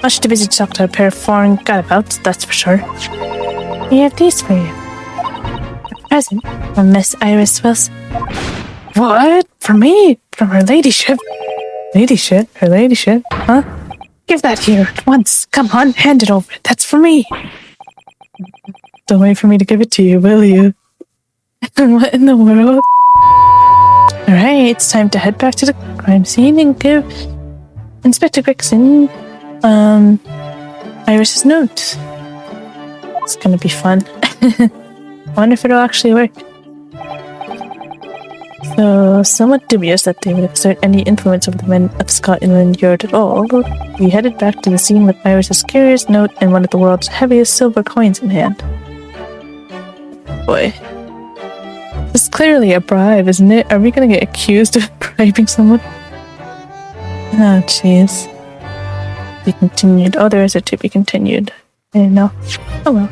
Much too busy to talk to a pair of foreign gadabouts, that's for sure. We have these for you. A present from Miss Iris Wilson. What? For me? From her ladyship? Ladyship? Her ladyship? Huh? Give that here at once. Come on, hand it over. That's for me. Don't wait for me to give it to you, will you? What in the world? Alright, it's time to head back to the crime scene and give Inspector Gregson Iris's note. It's gonna be fun. I wonder if it'll actually work. So, somewhat dubious that they would exert any influence over the men of Scotland Yard at all, we headed back to the scene with Iris's curious note and one of the world's heaviest silver coins in hand. Boy. This is clearly a bribe, isn't it? Are we gonna get accused of bribing someone? Oh, jeez. Be continued. Oh, there is a to be continued. I didn't know. Oh well.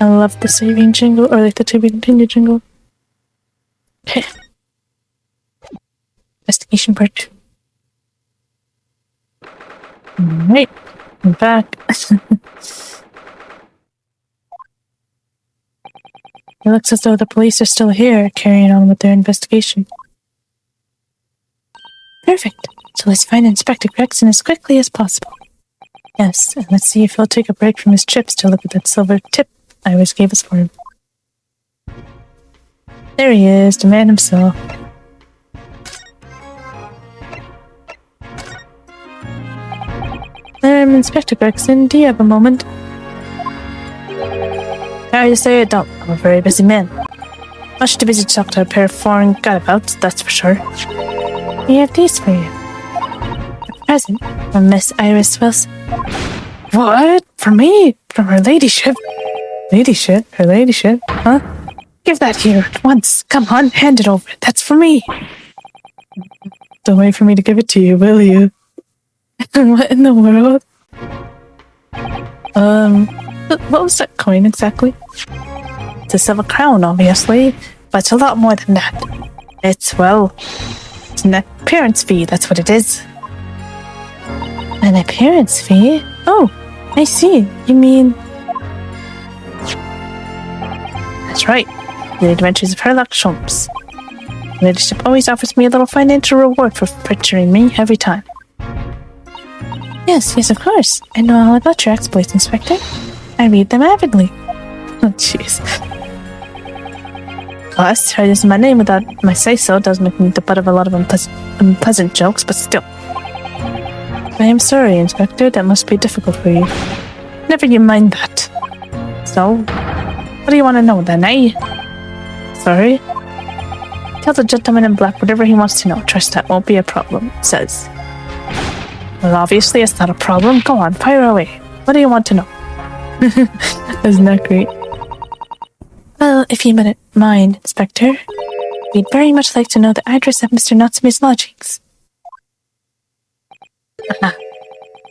I love the saving jingle, or like the to be continued jingle. Okay. Investigation part 2. Alright, I'm back. It looks as though the police are still here, carrying on with their investigation. Perfect. So let's find Inspector Gregson as quickly as possible. Yes, and let's see if he'll take a break from his trips to look at that silver tip Iris gave us for him. There he is, the man himself. Inspector Gregson, do you have a moment? Sorry to say I don't. I'm a very busy man. Much too busy to talk to a pair of foreign gadabouts, that's for sure. We have these for you. A present from Miss Iris Wilson. What? For me? From her ladyship? Ladyship? Her ladyship? Huh? Give that here at once. Come on, hand it over. That's for me. Don't wait for me to give it to you, will you? What in the world? What was that coin exactly? It's a silver crown, obviously, but it's a lot more than that. It's, well, it's an appearance fee, that's what it is. An appearance fee? Oh, I see. You mean... That's right. The Adventures of Sherlock Sholmes. Leadership always offers me a little financial reward for featuring me every time. Yes, of course. I know all about your exploits, Inspector. I read them avidly. Oh, jeez. Plus, her using my name without my say-so does make me the butt of a lot of unpleasant jokes, but still. I am sorry, Inspector. That must be difficult for you. Never you mind that. So, what do you want to know then, eh? Sorry? Tell the gentleman in black whatever he wants to know. Trust that won't be a problem, it says. Well, obviously it's not a problem. Go on, fire away. What do you want to know? Isn't that great? Well, if you wouldn't mind, Inspector, we'd very much like to know the address of Mr. Natsume's lodgings. Aha.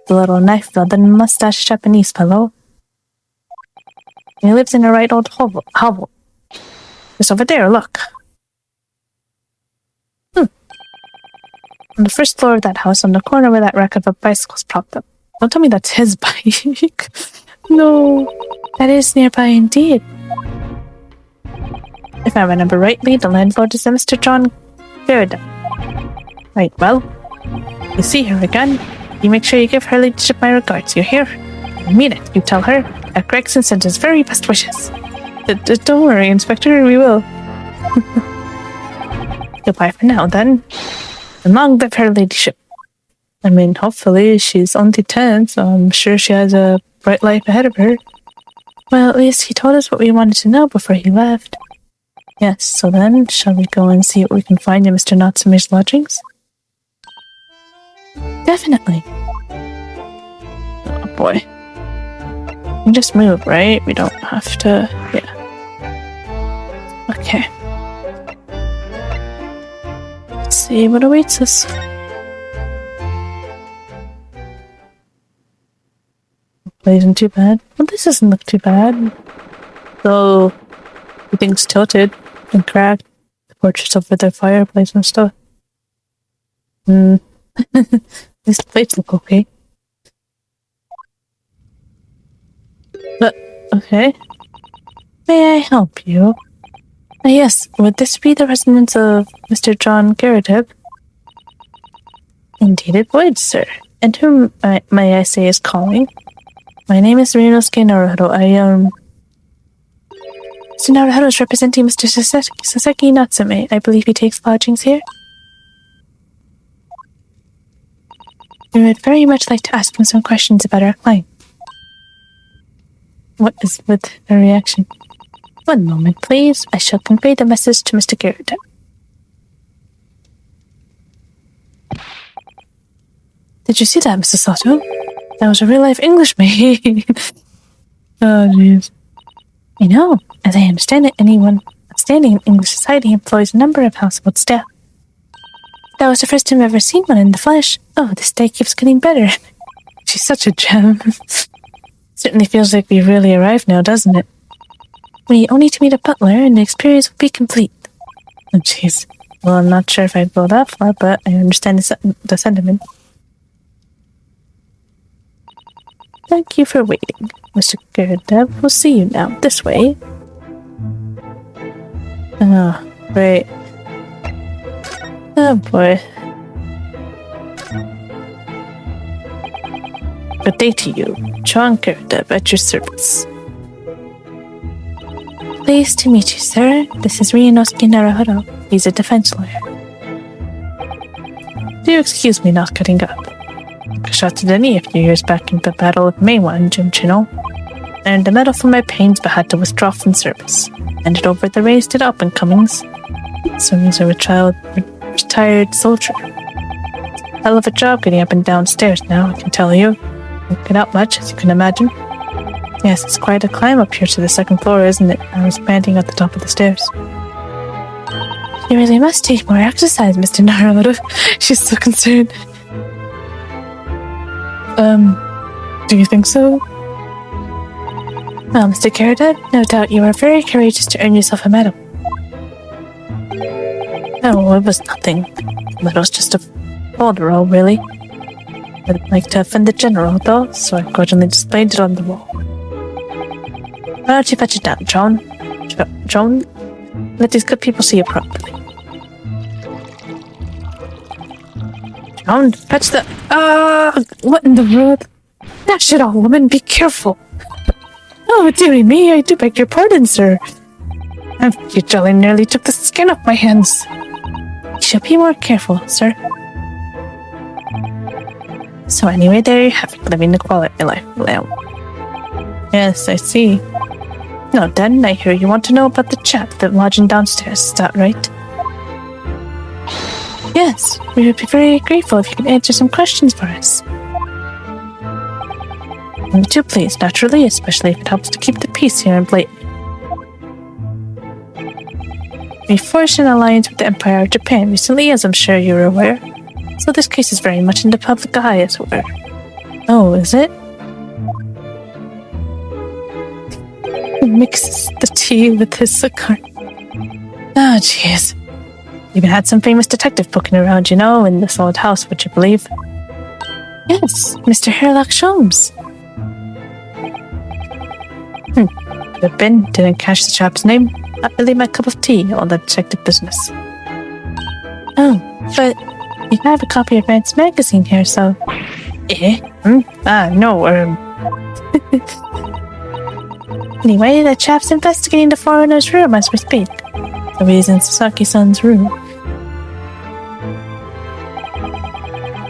The little knife-wielding mustached Japanese fellow. He lives in a right old hovel. Just over there, look. On the first floor of that house, on the corner where that rack of a bicycle's propped up. Don't tell me that's his bike. No, that is nearby indeed. If I remember rightly, the landlord is a Mr. John Faraday. Right, well, you see her again. You make sure you give her ladyship my regards, you hear? I mean it. You tell her that Gregson sent his very best wishes. Don't worry, Inspector, we will. Goodbye for now, then. And long live her ladyship. I mean, hopefully she's only 10, so I'm sure she has a bright life ahead of her. Well, at least he told us what we wanted to know before he left. Yes, so then, shall we go and see what we can find in Mr. Natsume's lodgings? Definitely. Oh boy. We can just move, right? We don't have to... yeah. Okay. Let's see what awaits us. Isn't too bad. Well, this doesn't look too bad. Though, everything's tilted and cracked. The portraits over the fireplace and stuff. These plates look okay. But, okay. May I help you? Yes, would this be the residence of Mr. John Garrett? Indeed it would, sir. And whom, may I say, is calling? My name is Ryunosuke Naruhodo. Mr. Naruhodo is representing Mr. Saseki Natsume. I believe he takes lodgings here. We would very much like to ask him some questions about our client. What is with the reaction? One moment, please. I shall convey the message to Mr. Garrett. Did you see that, Mrs. Sato? That was a real-life English maid. Oh, jeez. I know. As I understand it, anyone outstanding in English society employs a number of household staff. That was the first time I've ever seen one in the flesh. Oh, this day keeps getting better. She's such a gem. Certainly feels like we've really arrived now, doesn't it? We only need to meet a butler and the experience will be complete. Oh, jeez. Well, I'm not sure if I'd go that far, but I understand the sentiment. Thank you for waiting, Mr. Garrett. We'll see you now. This way. Oh, great. Oh boy. Good day to you. John Garrett at your service. Pleased to meet you, sir. This is Ryunosuke Naruhodo. He's a defense lawyer. Do excuse me not cutting up. I shot to the knee a few years back in the Battle of Meiwa in Junchino. I earned a medal for my pains but had to withdraw from service. Handed over the raised to the up-and-comings. So he's a retired soldier. Hell of a job getting up and down stairs now, I can tell you. Don't get out much, as you can imagine. Yes, it's quite a climb up here to the second floor, isn't it? I was panting at the top of the stairs. You really must take more exercise, Mr. Naruhodo. She's so concerned. Do you think so? Well, Mr. Garrett, no doubt you are very courageous to earn yourself a medal. No, it was nothing. The medal's just a folderol, really. I'd like to offend the general, though, so I grudgingly displayed it on the wall. Why don't you fetch it down, John? John? Let these good people see you properly. John, fetch the... what in the world? Dash it all, woman, be careful. Oh, dearie me, I do beg your pardon, sir. You jolly nearly took the skin off my hands. You should be more careful, sir. So anyway, there you have it, living the quality life now. Yes, I see. Now then, I hear you want to know about the chap that lodging downstairs, is that right? Yes, we would be very grateful if you could answer some questions for us. Me too, please, naturally, especially if it helps to keep the peace here in Blayton. We forged an alliance with the Empire of Japan recently, as I'm sure you're aware. So this case is very much in the public eye, as it were. Oh, is it? He mixes the tea with his cigar. Oh, jeez. Even had some famous detective poking around, you know, in this old house, would you believe? Yes, Mr. Herlock Sholmes. Could have been. Didn't catch the chap's name. Not really my cup of tea, all the detective business. Oh, but you have a copy of Vance magazine here, so... Eh? No, Anyway, the chap's investigating the foreigner's room as we speak. So he's in Sasaki-san's room.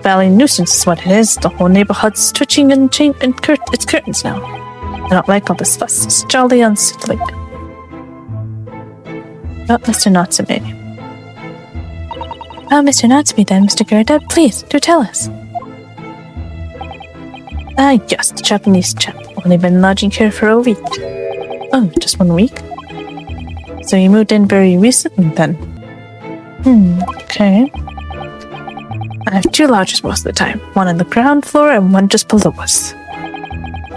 Valley nuisance is what it is. The whole neighborhood's twitching and its curtains now. I don't like all this fuss. It's jolly unsettling. Oh, Mr. Natsume. Oh, Mr. Natsume then, Mr. Garrett, please, do tell us. Yes, the Japanese chap. Only been lodging here for a week. Oh, just 1 week? So you moved in very recently then? Okay. I have 2 lodgers most of the time. One on the ground floor and one just below us.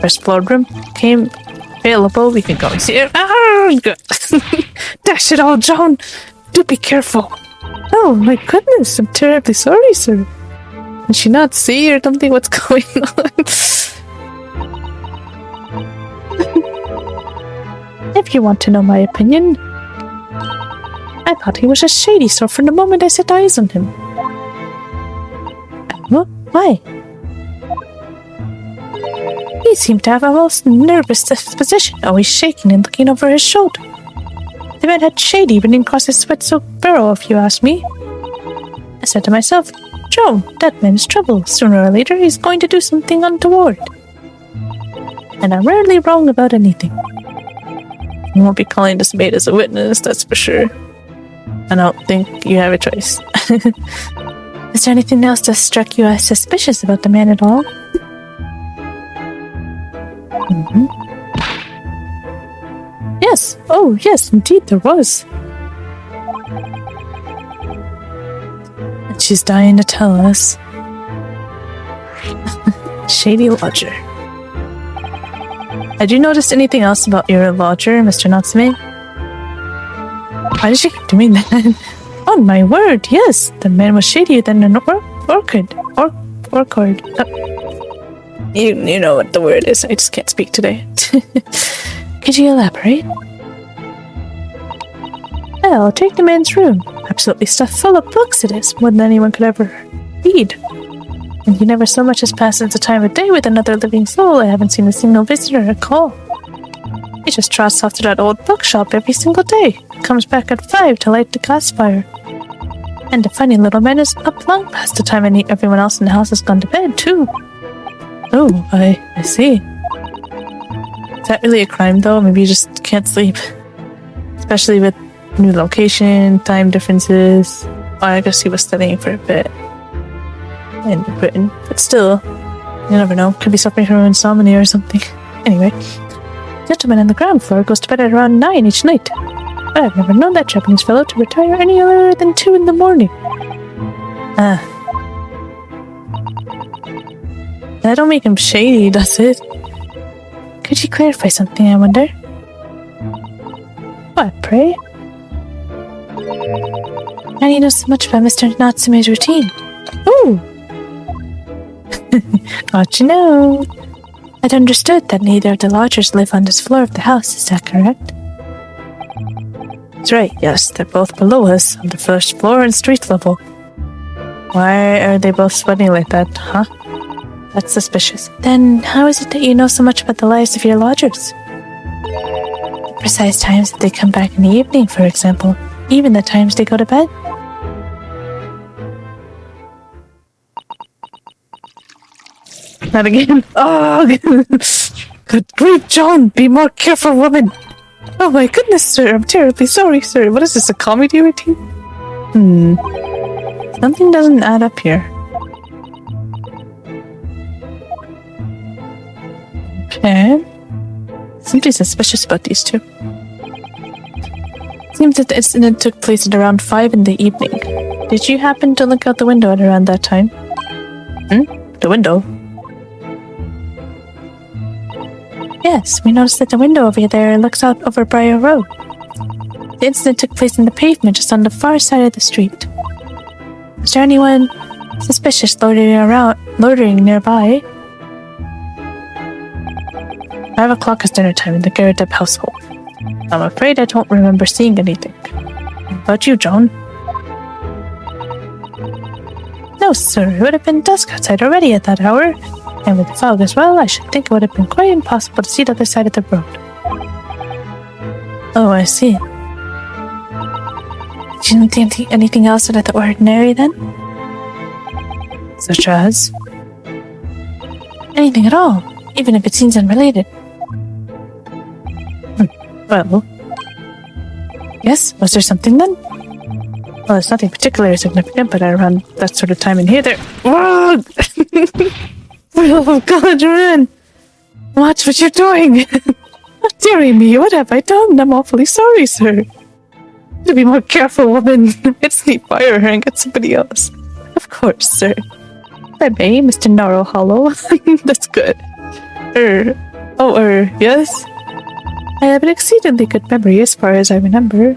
First floor room came available. We can go and see it. Good. Dash it all, Joan. Do be careful. Oh, my goodness. I'm terribly sorry, sir. Can she not see or something? What's going on? If you want to know my opinion, I thought he was a shady sort from the moment I set eyes on him. What? Why? He seemed to have a most nervous disposition, always shaking and looking over his shoulder. The man had shady running across his sweat-soaked burrow, if you ask me. I said to myself, Joe, that man's trouble. Sooner or later, he's going to do something untoward. And I'm rarely wrong about anything. You won't be calling this maid as a witness, that's for sure. I don't think you have a choice. Is there anything else that struck you as suspicious about the man at all? Yes. Oh, yes, indeed there was. And she's dying to tell us. Shady lodger. Had you noticed anything else about your lodger, Mr. Natsume? Why did she keep doing that? On my word, yes. The man was shadier than an orchid. Orchid. You know what the word is. I just can't speak today. Could you elaborate? Well, take the man's room. Absolutely stuffed full of books it is, more than anyone could ever read. And he never so much as passes the time of day with another living soul. I haven't seen a single visitor or call. He just trots off to that old bookshop every single day. Comes back at 5 to light the gas fire. And the funny little man is up long past the time everyone else in the house has gone to bed, too. Oh, I see. Is that really a crime, though? Maybe you just can't sleep. Especially with new location, time differences. Oh, I guess he was studying for a bit. In Britain. But still, you never know. Could be suffering from insomnia or something. Anyway, the gentleman on the ground floor goes to bed at around 9 each night. But I've never known that Japanese fellow to retire any earlier than 2 in the morning. That don't make him shady, does it? Could you clarify something, I wonder? What, pray? How do you know so much about Mr. Natsume's routine? Ooh! How'd you know? I'd understood that neither of the lodgers live on this floor of the house, is that correct? That's right, yes, they're both below us, on the first floor and street level. Why are they both sweating like that, huh? That's suspicious. Then how is it that you know so much about the lives of your lodgers? The precise times that they come back in the evening, for example. Even the times they go to bed. Not again. Oh, good grief, John. Be more careful, woman. Oh my goodness, sir. I'm terribly sorry, sir. What is this, a comedy routine? Something doesn't add up here. Okay. Something suspicious about these two. Seems that the incident took place at around 5 in the evening. Did you happen to look out the window at around that time? The window? Yes, we noticed that the window over there looks out over Briar Road. The incident took place in the pavement just on the far side of the street. Was there anyone suspicious loitering nearby? 5 o'clock is dinner time in the Garrett household. I'm afraid I don't remember seeing anything. How about you, John? No, sir. It would have been dusk outside already at that hour. And with the fog as well, I should think it would have been quite impossible to see the other side of the road. Oh, I see. Didn't think anything else out of the ordinary, then? Such as? Anything at all, even if it seems unrelated. Well, yes, was there something then? Well, it's nothing particularly significant, but around that sort of time in here, there... Whoa! Oh God, man! Watch what you're doing! Dearie me, what have I done? I'm awfully sorry, sir. To be more careful, woman. It's the fire her and get somebody else. Of course, sir. I may, Mr. Naro Hollow. That's good. Yes? I have an exceedingly good memory as far as I remember.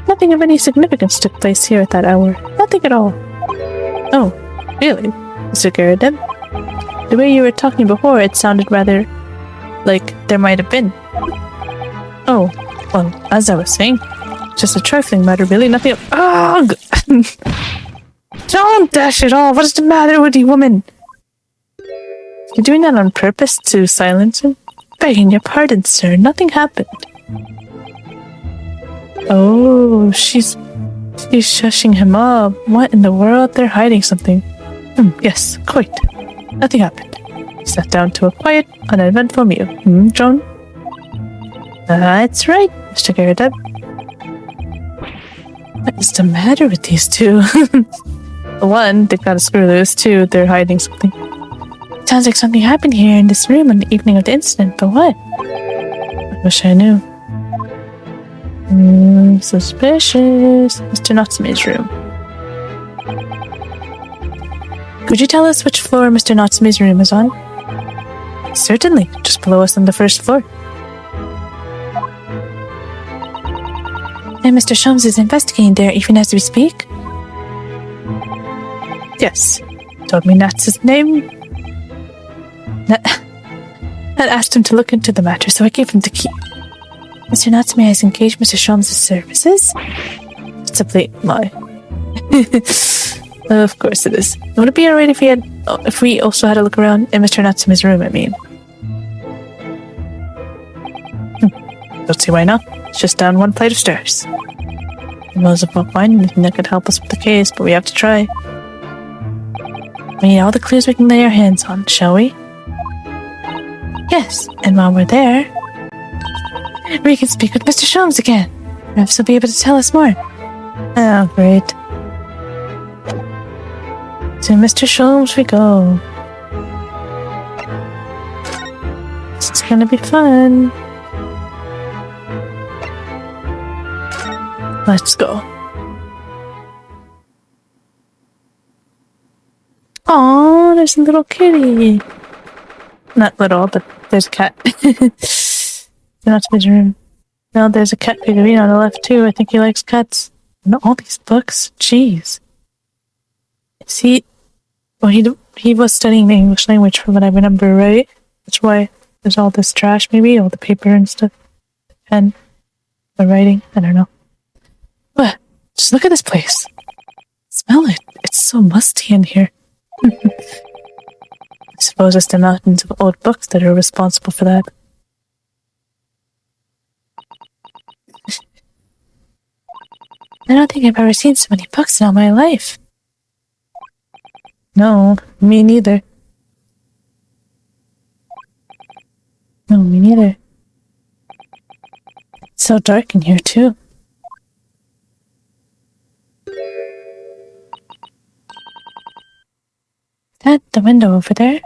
Nothing of any significance took place here at that hour. Nothing at all. Oh, really? Mr. Garrett, the way you were talking before, it sounded rather like there might have been. Oh, well, as I was saying, just a trifling matter, really, nothing. Ugh! Don't dash it all! What is the matter with you, woman? You're doing that on purpose to silence him? Begging your pardon, sir, nothing happened. Oh, she's shushing him up. What in the world? They're hiding something. Yes, quite. Nothing happened. He sat down to a quiet, uneventful meal. Joan? That's right, Mr. Garrett. What is the matter with these two? One, they've got a screw loose. Two, they're hiding something. Sounds like something happened here in this room on the evening of the incident, but what? I wish I knew. Suspicious. Mr. Natsume's room. Could you tell us which floor Mr. Natsume's room is on? Certainly, just below us on the first floor. And Mr. Sholmes is investigating there even as we speak? Yes. Told me Nat's his name. Nat asked him to look into the matter, so I gave him the key. Mr. Natsume has engaged Mr. Sholmes' services? It's a blatant lie. Of course it is. Would it be alright if we also had a look around in Mr. Natsume's room, I mean? Don't see why not. It's just down one flight of stairs. Who knows if we'll find anything that could help us with the case, but we have to try. We need all the clues we can lay our hands on, shall we? Yes, and while we're there, we can speak with Mr. Sholmes again. Perhaps he'll be able to tell us more. Oh, great. To Mr. Sholmes we go. This is gonna be fun. Let's go. Oh, there's a little kitty. Not little, but there's a cat. Not to his room. Well, there's a cat figurine on the left too. I think he likes cats. And all these books. Jeez. Is he? Well, he was studying the English language from what I remember, right? That's why there's all this trash, maybe all the paper and stuff, and the writing. I don't know. But just look at this place. Smell it. It's so musty in here. I suppose it's the mountains of old books that are responsible for that. I don't think I've ever seen so many books in all my life. No, me neither. No, me neither. It's so dark in here, too. That the window over there?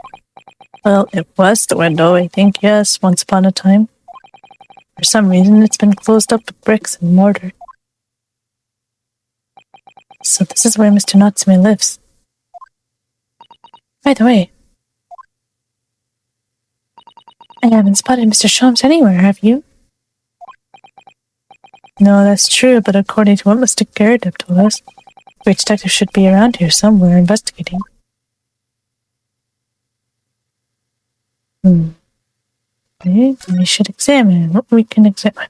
Well, it was the window, I think, yes, once upon a time. For some reason, it's been closed up with bricks and mortar. So this is where Mr. Natsume lives. By the way, I haven't spotted Mr. Sholmes anywhere, have you? No, that's true, but according to what Mr. Garrett told us, the detective should be around here somewhere investigating. Okay, we should examine what we can examine.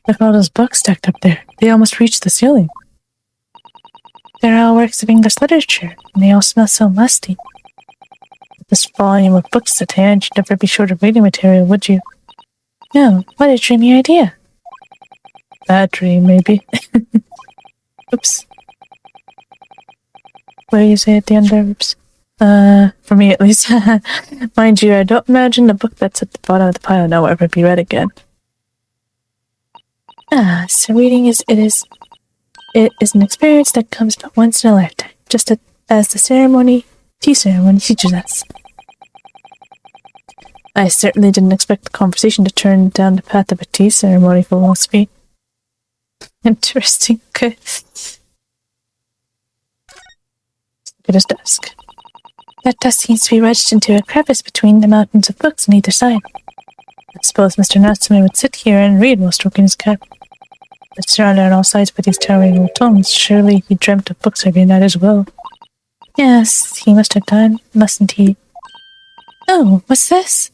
Look at all those books stacked up there. They almost reach the ceiling. They're all works of English literature, and they all smell so musty. With this volume of books at hand, you'd never be short of reading material, would you? No, what a dreamy idea. Bad dream, maybe. Oops. What do you say at the end there? Oops. For me at least. Mind you, I don't imagine the book that's at the bottom of the pile now will ever be read again. So reading is an experience that comes but once in a lifetime, just as the tea ceremony teaches us. I certainly didn't expect the conversation to turn down the path of a tea ceremony philosophy. Interesting. Okay. Look at his desk. That dust seems to be wedged into a crevice between the mountains of books on either side. I suppose Mr. Natsume would sit here and read while stroking his cat. But surrounded on all sides by these towering old tomes, surely he dreamt of books every night as well. Yes, he must have done, mustn't he? Oh, what's this?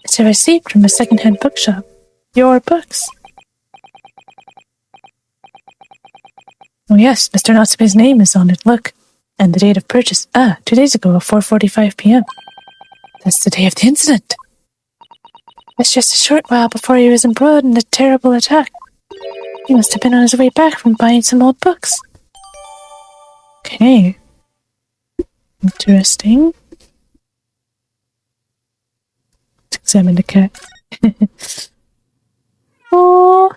It's a receipt from a second-hand bookshop. Your books. Oh yes, Mr. Natsume's name is on it, look. And the date of purchase. 2 days ago at 4:45 p.m. That's the day of the incident. It's just a short while before he was embroiled in a terrible attack. He must have been on his way back from buying some old books. Okay. Interesting. Let's examine the cat. Oh,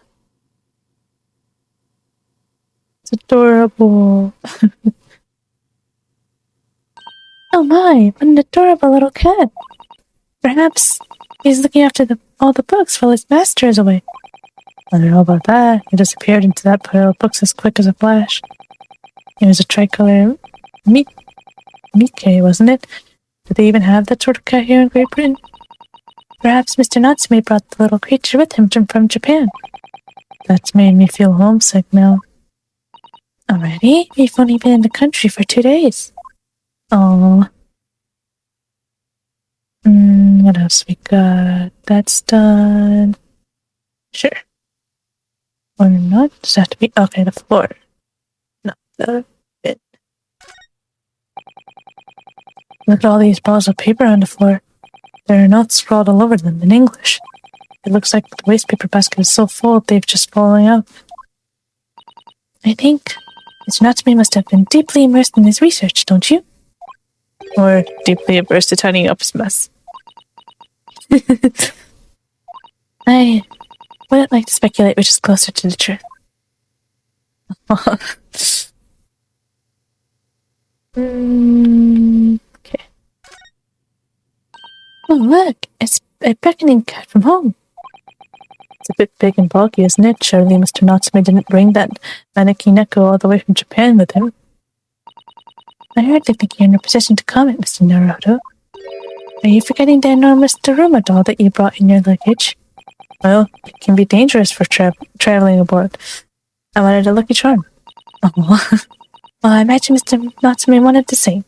it's adorable. Oh my, what an adorable little cat. Perhaps he's looking after all the books while his master is away. I don't know about that. He disappeared into that pile of books as quick as a flash. It was a tricolor Mike, wasn't it? Do they even have that sort of cat here in Great Britain? Perhaps Mr. Natsume brought the little creature with him from Japan. That's made me feel homesick now. Already? We've only been in the country for 2 days. Oh. What else we got? That's done. Sure. Or not? Does that have to be? Okay, the floor. No, the bed. Look at all these balls of paper on the floor. There are notes scrawled all over them in English. It looks like the waste paper basket is so full they've just fallen out. I think Mr. Natsume must have been deeply immersed in his research, don't you? Or deeply immersed in tidying up his mess. I wouldn't like to speculate which is closer to the truth. Okay. Oh, look! It's a beckoning cat from home. It's a bit big and bulky, isn't it? Surely Mr. Natsume didn't bring that maneki neko all the way from Japan with him. I hardly think you're in a position to comment, Mr. Naruto. Are you forgetting the enormous Daruma doll that you brought in your luggage? Well, it can be dangerous for traveling aboard. I wanted a lucky charm. Oh, well, I imagine Mr. Natsume wanted the same,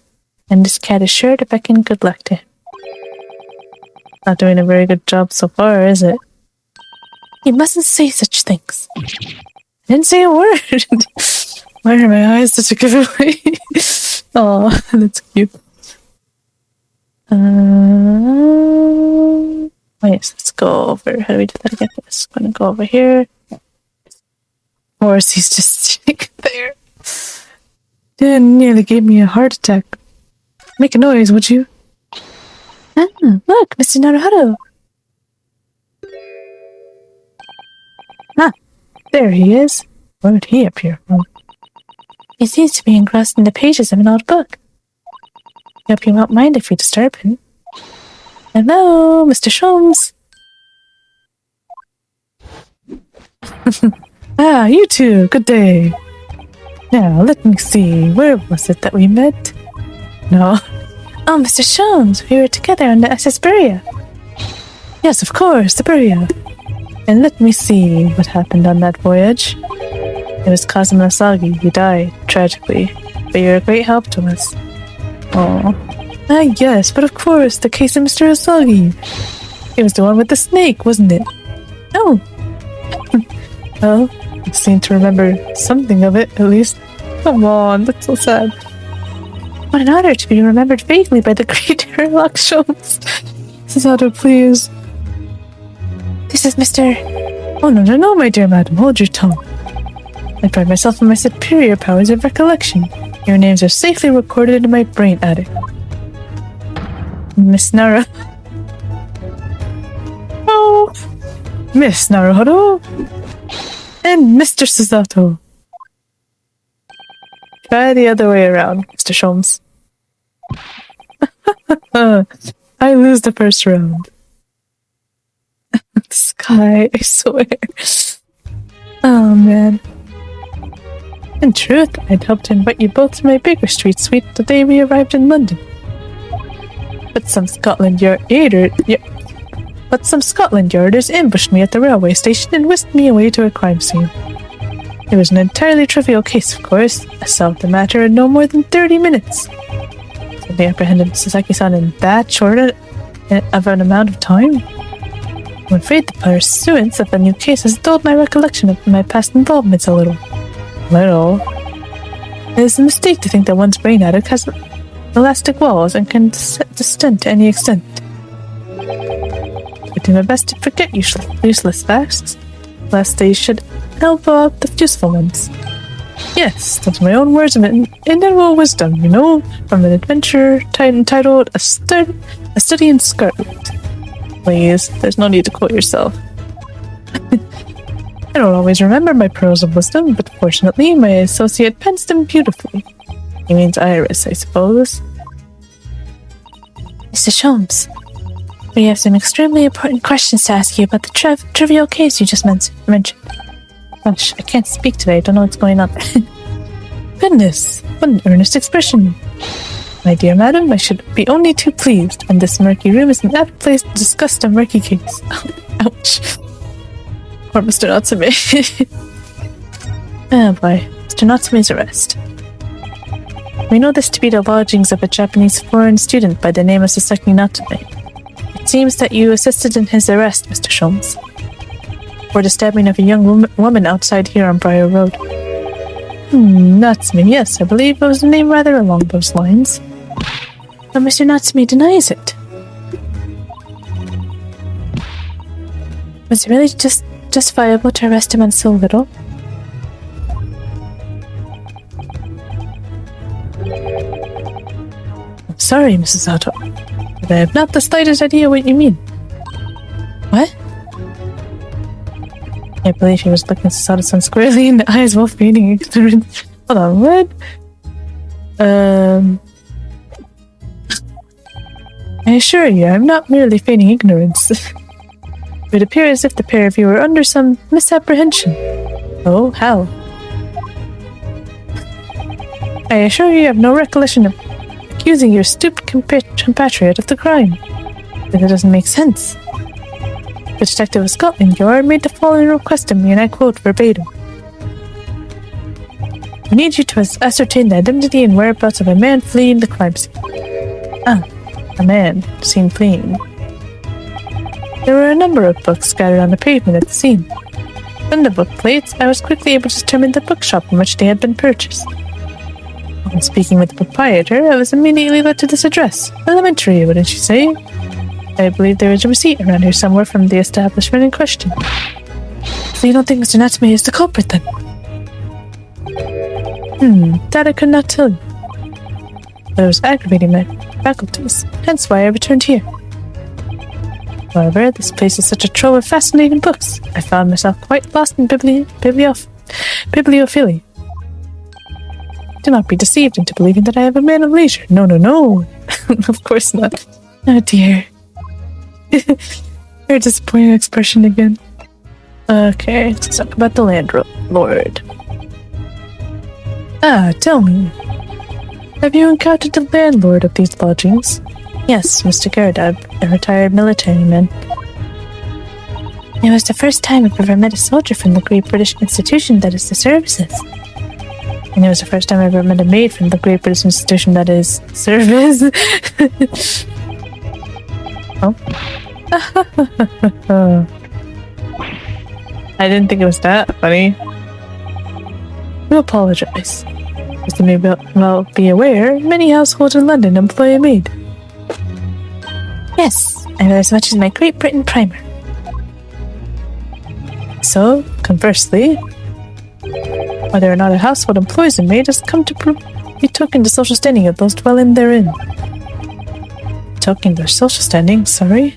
and this cat is sure to beckon good luck to him. Not doing a very good job so far, is it? You mustn't say such things. I didn't say a word. Why are my eyes such a giveaway? Oh, that's cute. Oh yes, let's go over. How do we do that again? Let's gonna go over here. Or is he's just sitting there? Dude, nearly gave me a heart attack. Make a noise, would you? Look, Mr. Naruto. There he is. Where did he appear from? He seems to be engrossed in the pages of an old book. I hope you won't mind if we disturb him. Hello, Mr. Sholmes. You two. Good day. Now, let me see. Where was it that we met? No. Oh, Mr. Sholmes, we were together on the SS Beria. Yes, of course, the Beria. And let me see what happened on that voyage. It was Kazuma Asagi who died, tragically, but you're a great help to us. Oh. Yes, but of course, the case of Mr. Asagi. It was the one with the snake, wasn't it? Oh. Well, I seem to remember something of it, at least. Come on, that's so sad. What an honor to be remembered vaguely by the great Sherlock Sholmes. Susato, please. This is Mr. Oh, no, my dear madam, hold your tongue. I pride myself on my superior powers of recollection. Your names are safely recorded in my brain attic. Miss Nara. Oh, Miss Naruhodo. And Mr. Susato. Try the other way around, Mr. Sholmes. I lose the first round. Sky, I swear. Oh man. In truth, I'd hoped to invite you both to my Baker Street suite the day we arrived in London. But some Scotland Yarders ambushed me at the railway station and whisked me away to a crime scene. It was an entirely trivial case, of course. I solved the matter in no more than 30 minutes. So they apprehended Sasaki-san in that short of an amount of time? I'm afraid the pursuance of the new case has dulled my recollection of my past involvements a little. It is a mistake to think that one's brain attic has elastic walls and can distend to any extent. I do my best to forget useless facts, lest they should elbow out the useful ones. Yes, that's my own words of inevitable wisdom, you know, from an adventure entitled A Study in Scarlet. Please, there's no need to quote yourself. I don't always remember my pearls of wisdom, but fortunately my associate pens them beautifully. He means Iris, I suppose. Mr. Sholmes, we have some extremely important questions to ask you about the trivial case you just mentioned. Gosh, I can't speak today, I don't know what's going on. Goodness, what an earnest expression. My dear madam, I should be only too pleased, and this murky room is an apt place to discuss a murky case. Ouch. Poor Mr. Natsume. Oh boy, Mr. Natsume's arrest. We know this to be the lodgings of a Japanese foreign student by the name of Sasaki Natsume. It seems that you assisted in his arrest, Mr. Sholmes, for the stabbing of a young woman outside here on Briar Road. Natsume, yes, I believe it was a name rather along those lines. But Mr. Natsume denies it. Was it really just justifiable to arrest him on so little? I'm sorry, Mrs. Sato, but I have not the slightest idea what you mean. What? I believe he was looking Sato-san squarely in the eyes while feigning ignorance. Hold on, what? I assure you, I'm not merely feigning ignorance. It would appear as if the pair of you are under some misapprehension. Oh, how? I assure you have no recollection of accusing your stupid compatriot of the crime. But it doesn't make sense. The detective of Scotland Yard made the following request of me, and I quote verbatim. I need you to ascertain the identity and whereabouts of a man fleeing the crime scene. Ah, a man seen fleeing. There were a number of books scattered on the pavement at the scene. From the book plates, I was quickly able to determine the bookshop from which they had been purchased. When speaking with the proprietor, I was immediately led to this address. Elementary, wouldn't you say? I believe there is a receipt around here somewhere from the establishment in question. So you don't think Mr. Natsume is the culprit, then? That I could not tell you. But it was aggravating my faculties, hence why I returned here. However, this place is such a trove of fascinating books. I found myself quite lost in bibliophilia. Do not be deceived into believing that I am a man of leisure. No, no, no. Of course not. Oh dear. Your disappointed expression again. Okay, let's talk about the landlord. Ah, tell me. Have you encountered the landlord of these lodgings? Yes, Mr. Garadab, a retired military man. It was the first time I've ever met a soldier from the great British institution that is the services. And it was the first time I ever met a maid from the great British institution that is service. Oh. I didn't think it was that funny. I apologize. As you may well be aware, many households in London employ a maid. Yes, I know as much as my Great Britain primer. So, conversely, whether or not a household employs a maid has come to betoken the social standing of those dwelling therein. Token their social standing, sorry.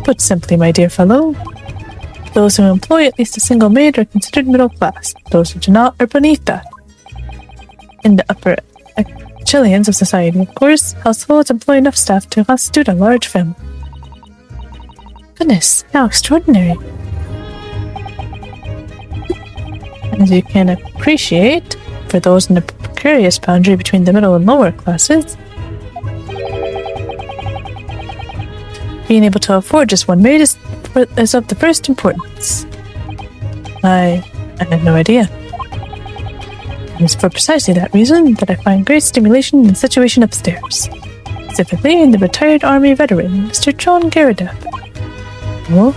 Put simply, my dear fellow, those who employ at least a single maid are considered middle class. Those who do not are beneath that. In the upper echelons of society, of course, households employ enough staff to constitute a large family. Goodness, how extraordinary. As you can appreciate, for those in the precarious boundary between the middle and lower classes, being able to afford just one maid is of the first importance. I I had no idea. It is for precisely that reason that I find great stimulation in the situation upstairs. Specifically in the retired army veteran, Mr. John Garridap. Oh?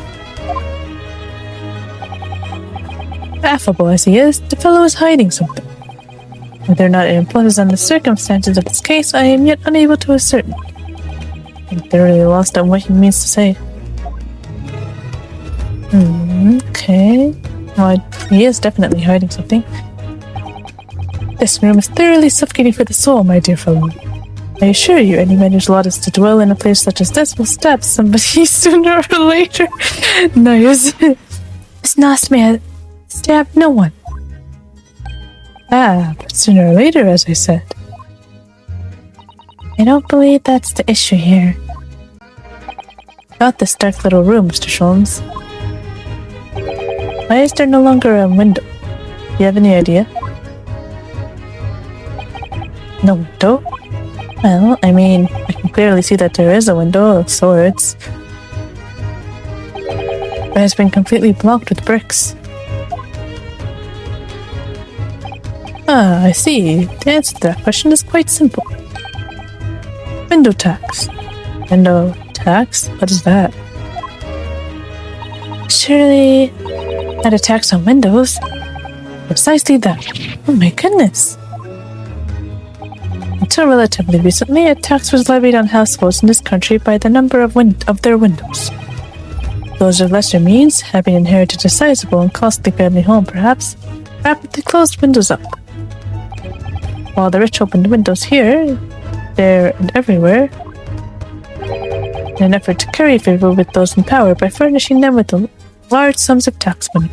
Affable as he is, the fellow is hiding something. Whether or not it imposes on the circumstances of this case, I am yet unable to ascertain. I'm thoroughly lost on what he means to say. Okay. Well, he is definitely hiding something. This room is thoroughly suffocating for the soul, my dear fellow. I assure you, any man whose lot is to dwell in a place such as this will stab somebody sooner or later. Nice. This last man stabbed no one. Ah, but sooner or later, as I said. I don't believe that's the issue here. About this dark little room, Mr. Sholmes. Why is there no longer a window? Do you have any idea? No window? Well, I mean, I can clearly see that there is a window of sorts. It has been completely blocked with bricks. Ah, I see. The answer to that question is quite simple. Window tax. Window tax? What is that? Surely not a tax on windows. Precisely that. Oh my goodness. Until relatively recently, a tax was levied on households in this country by the number of their windows. Those of lesser means, having inherited a sizable and costly family home perhaps, rapidly closed windows up. While the rich opened windows here, there, and everywhere, in an effort to curry favor with those in power by furnishing them with large sums of tax money.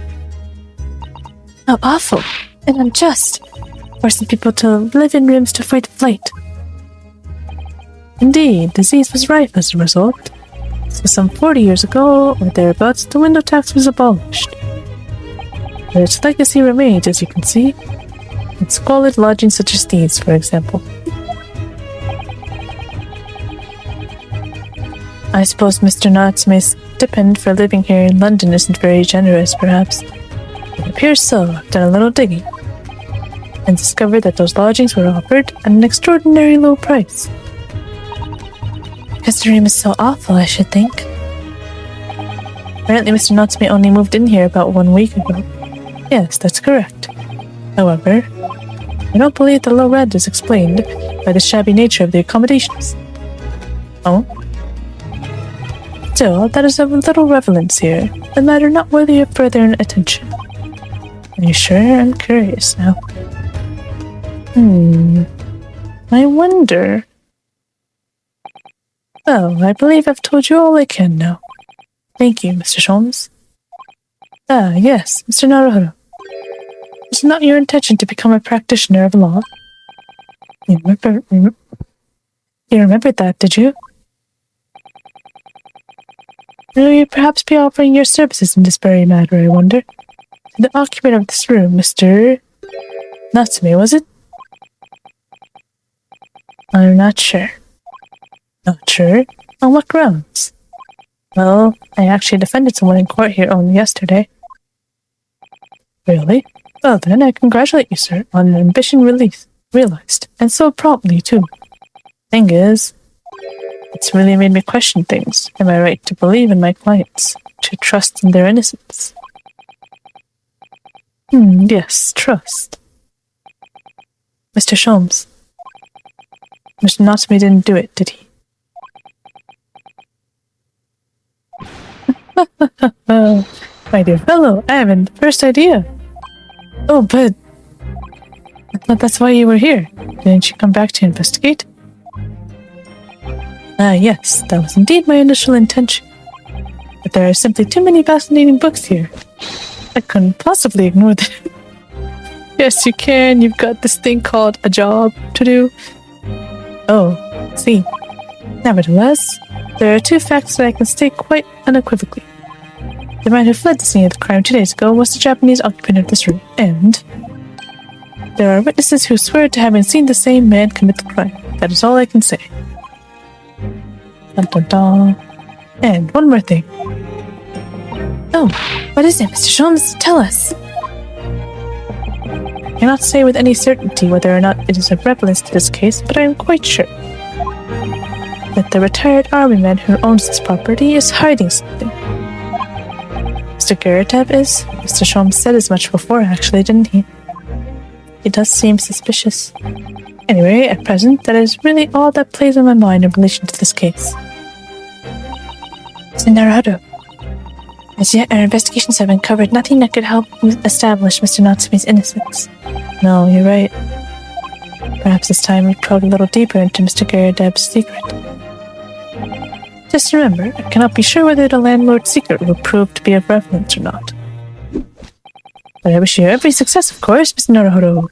How awful and unjust, forcing people to live in rooms to avoid flight. Indeed, disease was rife as a result. So some 40 years ago, or thereabouts, the window tax was abolished. But its legacy remains, as you can see, in squalid lodgings such as these, for example. I suppose Mr. Natsume's stipend for living here in London isn't very generous, perhaps. It appears so. I've done a little digging and discovered that those lodgings were offered at an extraordinary low price. Because the room is so awful, I should think. Apparently Mr. Natsume only moved in here about 1 week ago. Yes, that's correct. However, I don't believe the low rent is explained by the shabby nature of the accommodations. Oh? Still, that is of little relevance here, a matter not worthy of further attention. Are you sure? I'm curious now. I wonder... Well, I believe I've told you all I can now. Thank you, Mr. Sholmes. Ah, yes, Mr. Naruhodo. Was it not your intention to become a practitioner of law? You remembered that, did you? Will you perhaps be offering your services in this very matter, I wonder? The occupant of this room, Mr. Natsume, was it? I'm not sure. Not sure? On what grounds? Well, I actually defended someone in court here only yesterday. Really? Well then, I congratulate you, sir, on an ambition realized, and so promptly, too. Thing is, it's really made me question things. Am I right to believe in my clients? To trust in their innocence? Yes, trust. Mr. Sholmes. Mr. Natsume didn't do it, did he? My dear fellow, I haven't the first idea. Oh, but I thought that's why you were here. Didn't you come back to investigate? Ah, yes, that was indeed my initial intention. But there are simply too many fascinating books here. I couldn't possibly ignore them. Yes, you can. You've got this thing called a job to do. Oh, see. Nevertheless, there are two facts that I can state quite unequivocally. The man who fled the scene of the crime 2 days ago was the Japanese occupant of this room, and there are witnesses who swear to having seen the same man commit the crime. That is all I can say. Dun, dun, dun. And one more thing. Oh, what is it, Mr. Sholmes? Tell us. cannot say with any certainty whether or not it is a reference to this case, but I am quite sure that the retired army man who owns this property is hiding something. Mr. Geratab is? Mr. Sholmes said as much before, actually, didn't he? He does seem suspicious. Anyway, at present, that is really all that plays on my mind in relation to this case. So Naruto. As yet, our investigations have uncovered nothing that could help establish Mr. Natsume's innocence. No, you're right. Perhaps it's time we probe a little deeper into Mr. Geradab's secret. Just remember, I cannot be sure whether the landlord's secret will prove to be of relevance or not. But I wish you every success, of course, Mr. Naruto.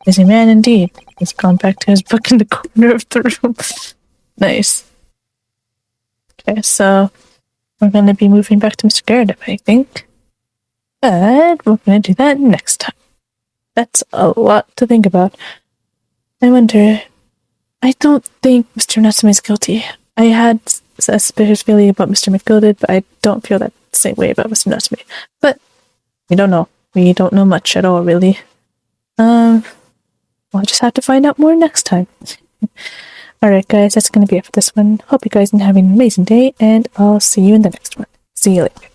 Busy man indeed. He's gone back to his book in the corner of the room. Nice. Okay, so we're going to be moving back to Mr. Geradab, I think. But we're going to do that next time. That's a lot to think about. I wonder... I don't think Mr. Natsume is guilty. I had a suspicious feeling about Mr. McGilded, but I don't feel that same way about Mr. Natsume. But we don't know. We don't know much at all, really. We'll just have to find out more next time. Alright guys, that's going to be it for this one. Hope you guys are having an amazing day, and I'll see you in the next one. See you later.